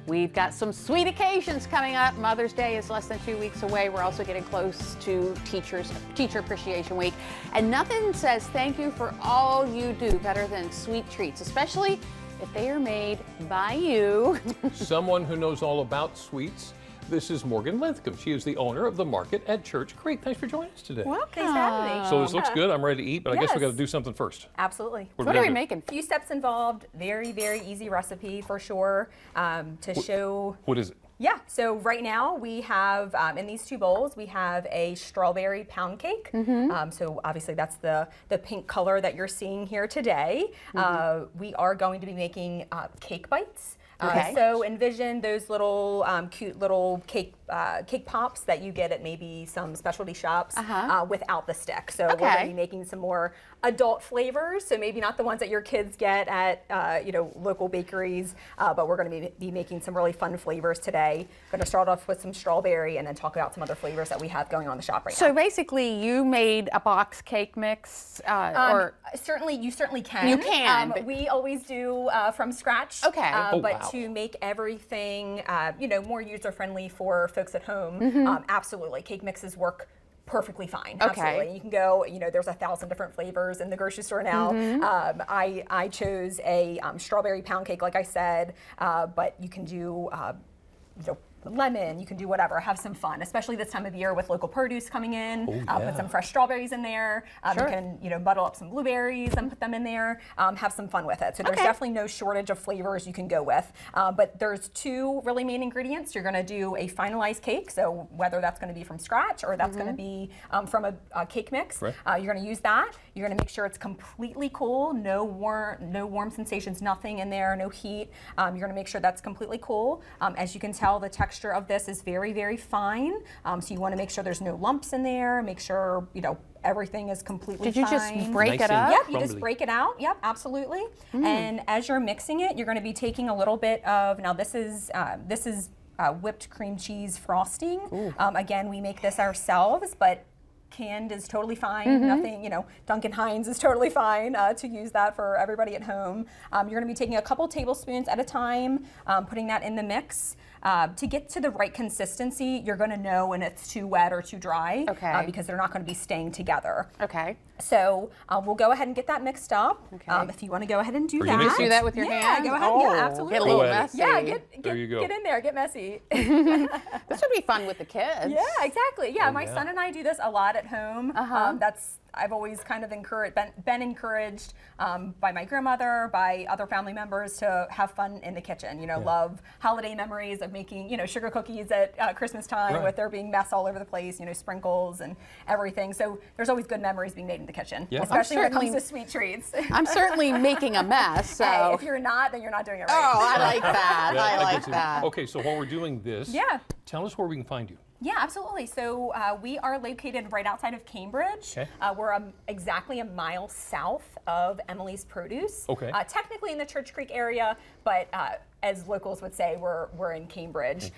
We've got some sweet occasions coming up. Mother's Day is less than 2 weeks away. We're also getting close to Teacher Appreciation Week. And nothing says thank you for all you do better than sweet treats, especially if they are made by you. Someone who knows all about sweets. This is Morgan Linthicum. She is the owner of the market at Church Creek. Thanks for joining us today. Welcome. Thanks for having me. So this looks good. I'm ready to eat, but I guess we got to do something first. Absolutely. What are we making? A few steps involved. Very, very easy recipe for sure show. What is it? Yeah, so right now we have, in these two bowls, we have a strawberry pound cake. So obviously that's the pink color that you're seeing here today. We are going to be making cake bites. Okay. So envision those little cute little cake pops that you get at maybe some specialty shops without the stick. So we're going to be making some more adult flavors. So maybe not the ones that your kids get at local bakeries, but we're going to be making some really fun flavors today. Going to start off with some strawberry and then talk about some other flavors that we have going on in the shop right now. So basically, you made a box cake mix, or you certainly can. You can. We always do from scratch. Okay. But to make everything more user friendly for folks at home, absolutely, cake mixes work perfectly fine. Okay. Absolutely. You can go, there's 1,000 different flavors in the grocery store now. I chose a strawberry pound cake, like I said, but you can do, lemon, you can do whatever, have some fun, especially this time of year with local produce coming in. Put some fresh strawberries in there. You can, muddle up some blueberries and put them in there. Have some fun with it. So there's definitely no shortage of flavors you can go with. But there's two really main ingredients. You're going to do a finalized cake, so whether that's going to be from scratch or that's going to be from a cake mix. You're going to use that. You're going to make sure it's completely cool, no warm sensations, nothing in there, no heat. You're going to make sure that's completely cool. As you can tell, the texture of this is very, very fine. So you want to make sure there's no lumps in there. Make sure, everything is completely fine. Did you just break it up? Yep, you just break it out. Yep, absolutely. And as you're mixing it, you're going to be taking a little bit of, now this is whipped cream cheese frosting. Again, we make this ourselves, but canned is totally fine. Nothing, Duncan Hines is totally fine to use that for everybody at home. You're going to be taking a couple tablespoons at a time, putting that in the mix. To get to the right consistency, you're going to know when it's too wet or too dry, because they're not going to be staying together. So we'll go ahead and get that mixed up. If you want to go ahead and do that. You do that with your hands? Yeah, go ahead. Yeah, absolutely. Get a little messy. Yeah, there you go. Get in there, get messy. This would be fun with the kids. Yeah, exactly. Yeah, my son and I do this a lot at home. I've always kind of been encouraged by my grandmother, by other family members to have fun in the kitchen. Love holiday memories of making, sugar cookies at Christmas time with there being mess all over the place, sprinkles and everything. So there's always good memories being made in the kitchen, especially when it comes to sweet treats. I'm certainly making a mess. So hey, if you're not, then you're not doing it right. Oh, I like that. I like that. Okay, so while we're doing this, tell us where we can find you. Yeah, absolutely. So we are located right outside of Cambridge. We're exactly a mile south of Emily's Produce. Technically in the Church Creek area, but as locals would say, we're in Cambridge.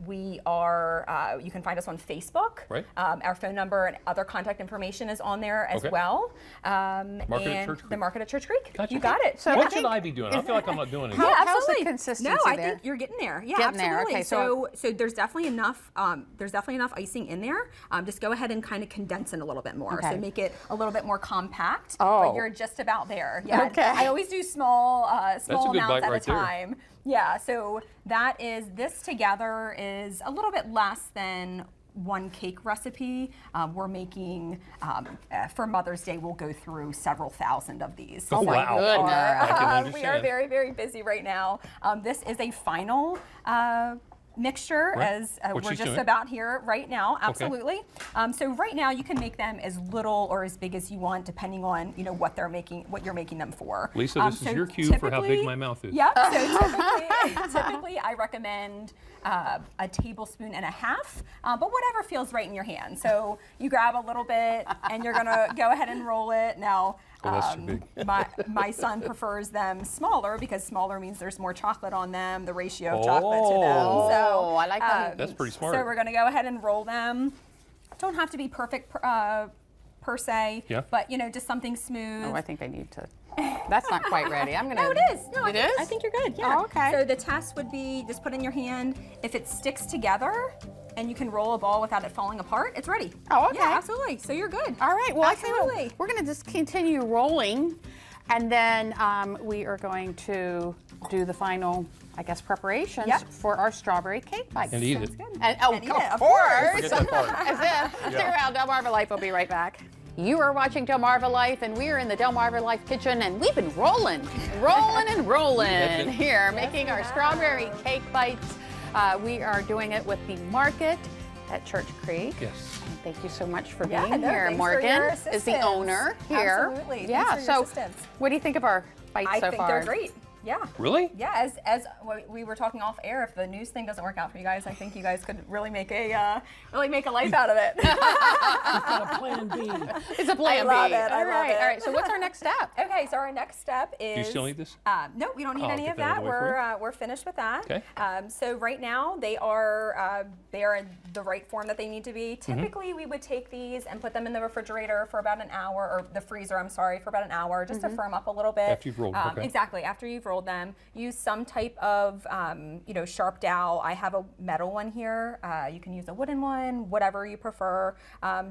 We are, you can find us on Facebook. Our phone number and other contact information is on there as well. Market at Church Creek. The Market at Church Creek. Gotcha. You got it. So what should I be doing? I feel like I'm not doing anything. How's the consistency I there? think you're getting there. Yeah, getting absolutely. There. Okay, so there's definitely enough. There's definitely enough icing in there. Just go ahead and kind of condense it a little bit more. So make it a little bit more compact. But you're just about there. Yeah. I always do small amounts at a time. Yeah, so this together is a little bit less than one cake recipe. We're making, for Mother's Day, we'll go through several thousand of these. Oh, my goodness. I can understand. We are very, very busy right now. This is a final mixture as we're just about here right now. Absolutely. So right now you can make them as little or as big as you want, depending on what you're making them for. Lisa, this is your cue for how big my mouth is. Yep. So typically I recommend a tablespoon and a half, but whatever feels right in your hand. So you grab a little bit and you're gonna go ahead and roll it. Now, that's too big. my son prefers them smaller because smaller means there's more chocolate on them, the ratio of chocolate to them. So I like that. That's pretty smart. So we're gonna go ahead and roll them. Don't have to be perfect per se, but just something smooth. Oh, I think I need to. That's not quite ready. I'm gonna. No, it is. No, It is? I think you're good. Yeah. Oh, okay. So the test would be just put in your hand. If it sticks together and you can roll a ball without it falling apart, it's ready. Oh, okay. Yeah, absolutely. So you're good. All right. Well, I tell you what, Absolutely. we're gonna just continue rolling, and then we are going to do the final, I guess, preparations Yep. for our strawberry cake bites. And eat Sounds it. good. And, And eat it, of of course. Forget that part. As if. Stick around, DelmarvaLife will be right back. You are watching DelmarvaLife, and we are in the DelmarvaLife Kitchen, and we've been rolling here, making our strawberry cake bites. We are doing it with the market at Church Creek. Yes. And thank you so much for Yeah, being no, here. thanks for Morgan your is the assistance. owner here. Absolutely. Yeah. Thanks for your So, assistance. what do you think of our bites I so think far? they're great. Yeah. Really? Yeah, as we were talking off air, if the news thing doesn't work out for you guys, I think you guys could really make a life out of it. Plan B. It's a plan B. love it. I love it. All right. So, what's our next step? Okay, so our next step is. Do you still need this? No, we don't need I'll any get of that out that. of the way for We're finished with that. Okay. So right now they are in the right form that they need to be. Typically, we would take these and put them in the refrigerator for about an hour, or the freezer, I'm sorry, for about an hour, just to firm up a little bit. After you've rolled them, okay. Exactly. After you've rolled them, use some type of sharp dowel. I have a metal one here. You can use a wooden one, whatever you prefer.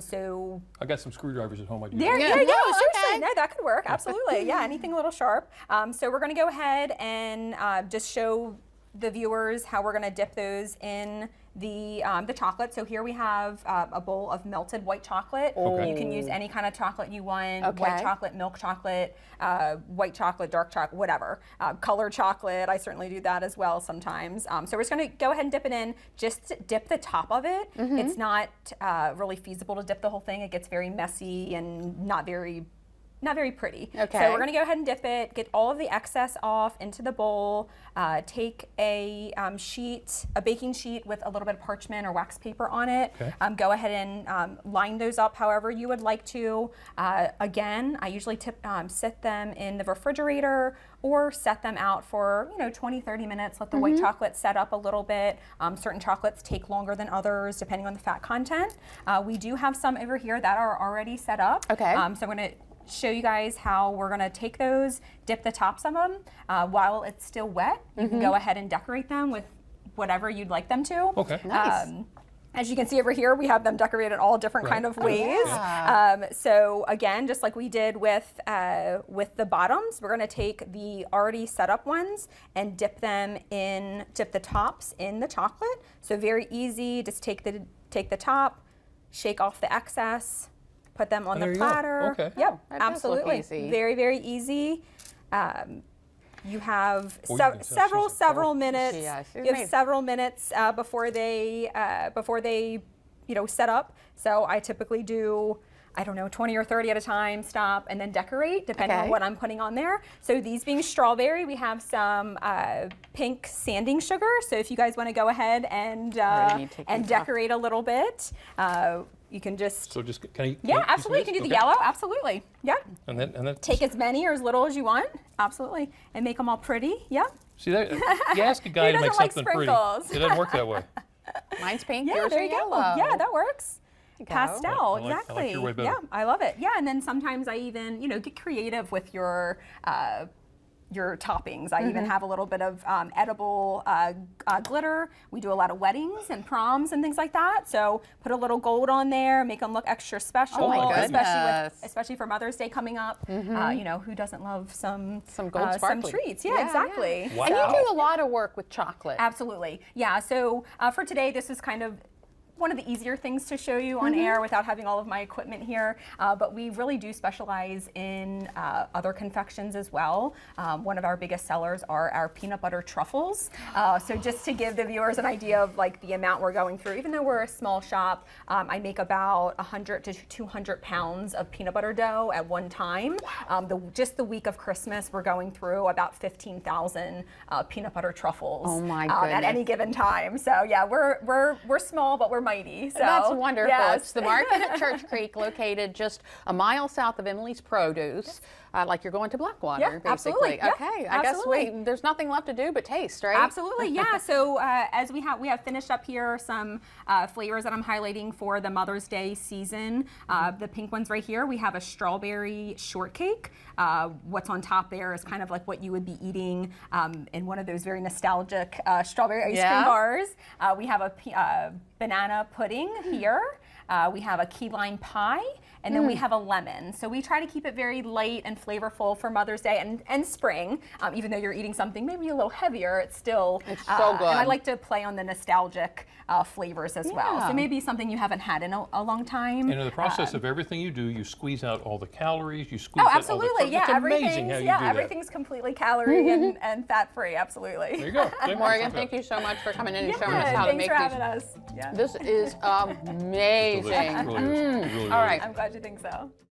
So I got some screwdrivers at home. I do. there Yeah. you go. Oh, Seriously, okay. no, that could work. Absolutely. Yeah, anything a little sharp. So we're going to go ahead and just show the viewers how we're going to dip those in the chocolate. So here we have a bowl of melted white chocolate. Okay. You can use any kind of chocolate you want. Okay. White chocolate, milk chocolate, white chocolate, dark chocolate, whatever. Colored chocolate, I certainly do that as well sometimes. So we're just going to go ahead and dip it in. Just dip the top of it. It's not really feasible to dip the whole thing. It gets very messy and not very pretty. Okay. So we're gonna go ahead and dip it, get all of the excess off into the bowl, take a baking sheet with a little bit of parchment or wax paper on it. Okay. Go ahead and line those up however you would like to. Again, I usually sit them in the refrigerator or set them out for 20, 30 minutes, let the white chocolate set up a little bit. Certain chocolates take longer than others depending on the fat content. We do have some over here that are already set up. Okay. So I'm gonna show you guys how we're gonna take those, dip the tops of them while it's still wet. You can go ahead and decorate them with whatever you'd like them to. Okay. Nice. As you can see over here, we have them decorated all different kind of ways. So again, just like we did with the bottoms, we're gonna take the already set up ones and dip the tops in the chocolate. So very easy, just take the top, shake off the excess, put them on There the you go. platter. Okay. Yep, Oh, that does look absolutely. easy. Very, very easy. You have Oh, you can tell she's a several pro. minutes. Yeah, she's You have amazing. several minutes before they set up. So I typically do, I don't know, 20 or 30 at a time, stop, and then decorate, depending on Okay. what I'm putting on there. So these being strawberry, we have some pink sanding sugar. So if you guys want to go ahead and Already need to take these off. decorate a little bit, you can just, So just can I? yeah, absolutely. You can do the yellow, absolutely. Yeah. And then Take as many or as little as you want, absolutely, and make them all pretty. Yeah. See that you ask a guy Who to make doesn't like something pretty. sprinkles? It doesn't work that way. Mine's pink. Yeah, yours there are you yellow. go. Yeah, that works. you go. Pastel, I like exactly. your way better. Yeah, I love it. Yeah, and then sometimes I even, get creative with your toppings. I even have a little bit of edible glitter. We do a lot of weddings and proms and things like that. So put a little gold on there, make them look extra special, Oh my goodness. especially for Mother's Day coming up. Who doesn't love some gold some sparkly. treats? Yeah, Yeah, exactly. Wow. And you do a lot of work with chocolate. Absolutely. Yeah. So for today, this is kind of one of the easier things to show you on air without having all of my equipment here, but we really do specialize in other confections as well. One of our biggest sellers are our peanut butter truffles. So just to give the viewers an idea of like the amount we're going through, even though we're a small shop, I make about 100 to 200 pounds of peanut butter dough at one time. Just the week of Christmas, we're going through about 15,000 peanut butter truffles Oh my at goodness. any given time. So yeah, we're small, but we're mighty. So That's wonderful. yes. It's the market at Church Creek, located just a mile south of Emily's Produce. like you're going to Blackwater, Yeah, basically. absolutely. Yeah, Okay, I absolutely. guess there's nothing left to do but taste, right? Absolutely, yeah. So as we have finished up here some flavors that I'm highlighting for the Mother's Day season. The pink ones right here. We have a strawberry shortcake. What's on top there is kind of like what you would be eating in one of those very nostalgic strawberry ice cream bars. We have a banana pudding here. We have a key lime pie, and then we have a lemon. So we try to keep it very light and flavorful for Mother's Day and spring. Even though you're eating something maybe a little heavier, it's still so good. And I like to play on the nostalgic flavors as well. So maybe something you haven't had in a long time. And in the process of everything you do, you squeeze out all the calories, you squeeze Oh, out absolutely. all the Yeah, It's amazing how you do that. everything's completely calorie and fat free. Absolutely. There you go. Morgan, thank you so much for coming in and showing us how to thanks make for these. having us. Yeah. This is amazing. Delicious. It really is. It really All right. I'm glad you think so.